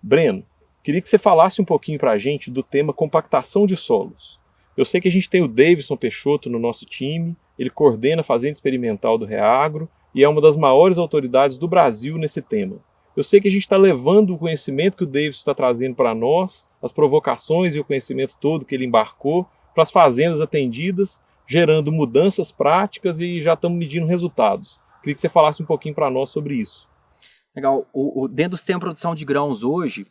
Breno, queria que você falasse um pouquinho para a gente do tema compactação de solos. Eu sei que a gente tem o Davidson Peixoto no nosso time, ele coordena a Fazenda Experimental do Reagro e é uma das maiores autoridades do Brasil nesse tema. Eu sei que a gente está levando o conhecimento que o Davidson está trazendo para nós, as provocações e o conhecimento todo que ele embarcou, para as fazendas atendidas, gerando mudanças práticas e já estamos medindo resultados. Queria que você falasse um pouquinho para nós sobre isso. Legal. Dentro do sistema de produção de grãos hoje,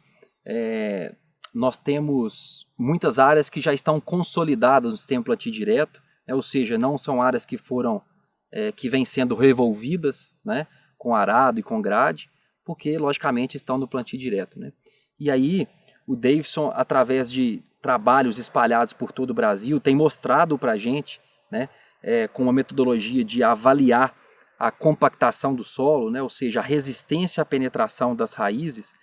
nós temos muitas áreas que já estão consolidadas no sistema plantio direto, ou seja, não são áreas que que vêm sendo revolvidas, né, com arado e com grade, porque logicamente estão no plantio direto, né? E aí o Davidson, através de trabalhos espalhados por todo o Brasil, tem mostrado para a gente, né, com uma metodologia de avaliar a compactação do solo, né, ou seja, a resistência à penetração das raízes,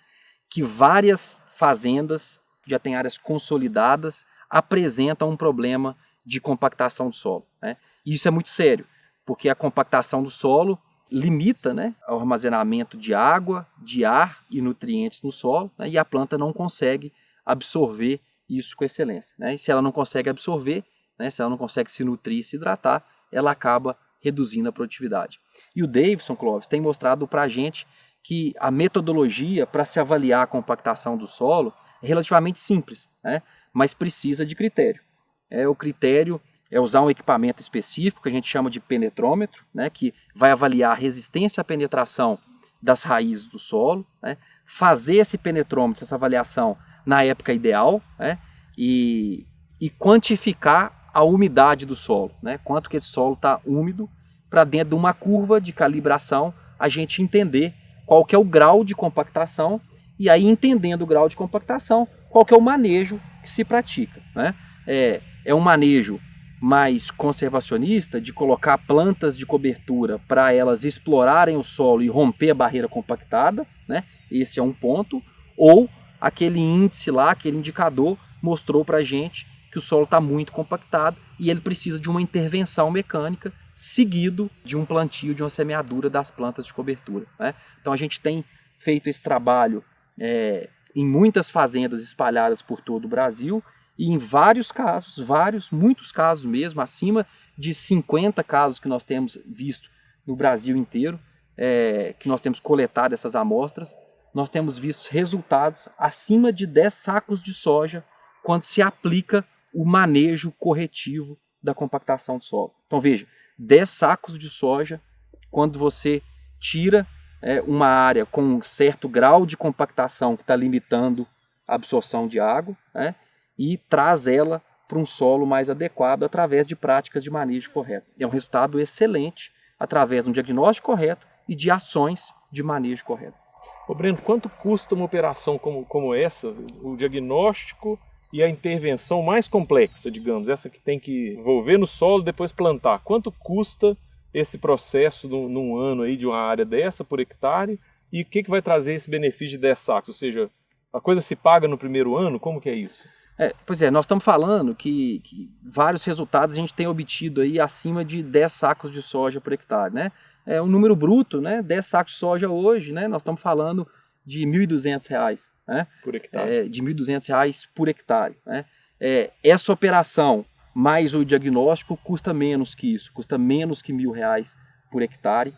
que várias fazendas, já têm áreas consolidadas, apresentam um problema de compactação do solo, né? E isso é muito sério, porque a compactação do solo limita, né, o armazenamento de água, de ar e nutrientes no solo, né, e a planta não consegue absorver isso com excelência, né? E se ela não consegue absorver, né, se ela não consegue se nutrir e se hidratar, ela acaba reduzindo a produtividade. E o Davidson, Clóvis, tem mostrado para a gente que a metodologia para se avaliar a compactação do solo é relativamente simples, né, mas precisa de critério. O critério é usar um equipamento específico que a gente chama de penetrômetro, né, que vai avaliar a resistência à penetração das raízes do solo, né, fazer esse penetrômetro, essa avaliação na época ideal, né, e quantificar a umidade do solo, né, quanto que esse solo está úmido, para dentro de uma curva de calibração a gente entender qual que é o grau de compactação e aí entendendo o grau de compactação, qual que é o manejo que se pratica, né? É um manejo mais conservacionista, de colocar plantas de cobertura para elas explorarem o solo e romper a barreira compactada, né? Esse é um ponto. Ou aquele índice lá, aquele indicador, mostrou para a gente que o solo está muito compactado e ele precisa de uma intervenção mecânica seguido de um plantio, de uma semeadura das plantas de cobertura, né? Então a gente tem feito esse trabalho em muitas fazendas espalhadas por todo o Brasil, e em vários casos, muitos casos mesmo, acima de 50 casos que nós temos visto no Brasil inteiro, que nós temos coletado essas amostras, nós temos visto resultados acima de 10 sacos de soja quando se aplica o manejo corretivo da compactação do solo. Então veja, 10 sacos de soja quando você tira uma área com um certo grau de compactação que está limitando a absorção de água, né, e traz ela para um solo mais adequado através de práticas de manejo correto. É um resultado excelente através de um diagnóstico correto e de ações de manejo corretas. Ô Breno, quanto custa uma operação como essa, o diagnóstico e a intervenção mais complexa, digamos, essa que tem que envolver no solo e depois plantar? Quanto custa esse processo num ano aí de uma área dessa por hectare, e o que vai trazer esse benefício de 10 sacos? Ou seja, a coisa se paga no primeiro ano? Como que é isso? Pois é, nós estamos falando que vários resultados a gente tem obtido aí acima de 10 sacos de soja por hectare, né? É um número bruto, né? 10 sacos de soja hoje, né? Nós estamos falando de R$ 1.200, né? Por hectare. De R$ 1.200 por hectare, né? Essa operação mais o diagnóstico custa menos que isso, custa menos que R$ 1.000 por hectare,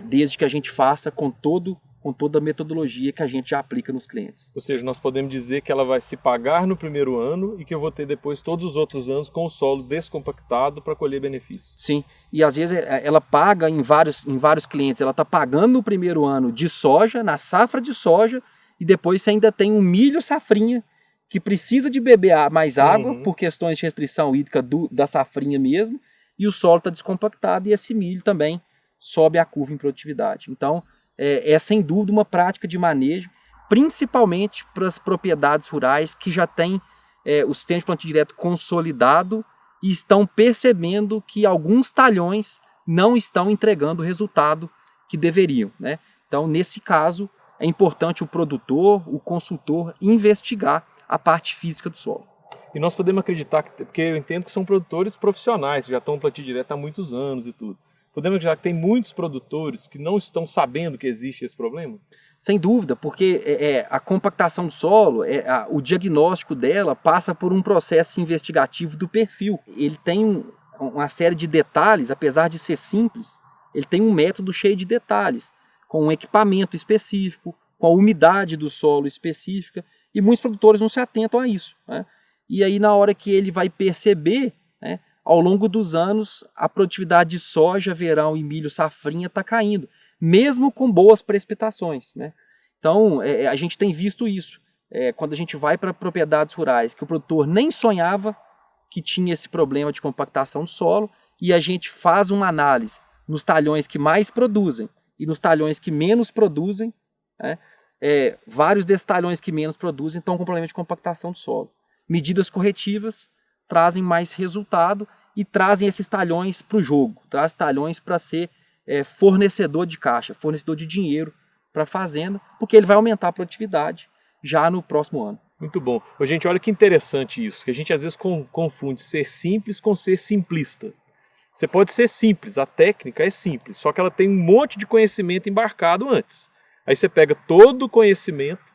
desde que a gente faça com toda a metodologia que a gente já aplica nos clientes. Ou seja, nós podemos dizer que ela vai se pagar no primeiro ano e que eu vou ter depois todos os outros anos com o solo descompactado para colher benefícios. Sim, e às vezes ela paga em vários clientes, ela está pagando no primeiro ano de soja, na safra de soja, e depois você ainda tem um milho safrinha que precisa de beber mais água por questões de restrição hídrica da safrinha mesmo, e o solo está descompactado e esse milho também sobe a curva em produtividade. Então, é sem dúvida uma prática de manejo, principalmente para as propriedades rurais que já têm o sistema de plantio direto consolidado e estão percebendo que alguns talhões não estão entregando o resultado que deveriam, né? Então, nesse caso, é importante o produtor, o consultor, investigar a parte física do solo. E nós podemos acreditar, porque eu entendo que são produtores profissionais, que já estão no plantio direto há muitos anos e tudo. Podemos acreditar que tem muitos produtores que não estão sabendo que existe esse problema? Sem dúvida, porque a compactação do solo, o diagnóstico dela passa por um processo investigativo do perfil. Ele tem uma série de detalhes, apesar de ser simples, ele tem um método cheio de detalhes, com um equipamento específico, com a umidade do solo específica, e muitos produtores não se atentam a isso, né? E aí na hora que ele vai perceber, né, ao longo dos anos, a produtividade de soja, verão e milho safrinha está caindo, mesmo com boas precipitações, né? Então a gente tem visto isso, quando a gente vai para propriedades rurais que o produtor nem sonhava que tinha esse problema de compactação do solo, e a gente faz uma análise nos talhões que mais produzem e nos talhões que menos produzem, né? Vários desses talhões que menos produzem estão com problema de compactação do solo. Medidas corretivas trazem mais resultado e trazem esses talhões para o jogo, traz talhões para ser fornecedor de caixa, fornecedor de dinheiro para a fazenda, porque ele vai aumentar a produtividade já no próximo ano. Muito bom. Ô, gente, olha que interessante isso, que a gente às vezes confunde ser simples com ser simplista. Você pode ser simples, a técnica é simples, só que ela tem um monte de conhecimento embarcado antes. Aí você pega todo o conhecimento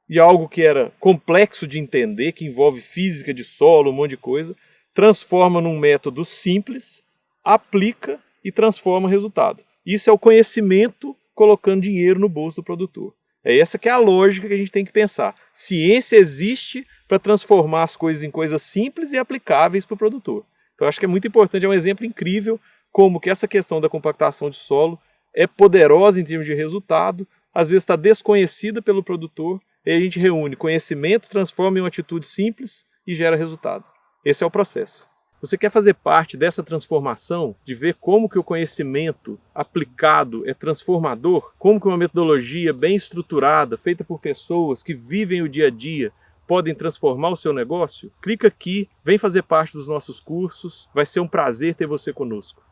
e algo que era complexo de entender, que envolve física de solo, um monte de coisa, transforma num método simples, aplica e transforma o resultado. Isso é o conhecimento colocando dinheiro no bolso do produtor. É essa que é a lógica que a gente tem que pensar. Ciência existe para transformar as coisas em coisas simples e aplicáveis para o produtor. Então eu acho que é muito importante, é um exemplo incrível como que essa questão da compactação de solo é poderosa em termos de resultado, às vezes está desconhecida pelo produtor, e a gente reúne conhecimento, transforma em uma atitude simples e gera resultado. Esse é o processo. Você quer fazer parte dessa transformação, de ver como que o conhecimento aplicado é transformador, como que uma metodologia bem estruturada, feita por pessoas que vivem o dia a dia, podem transformar o seu negócio? Clica aqui, vem fazer parte dos nossos cursos, vai ser um prazer ter você conosco.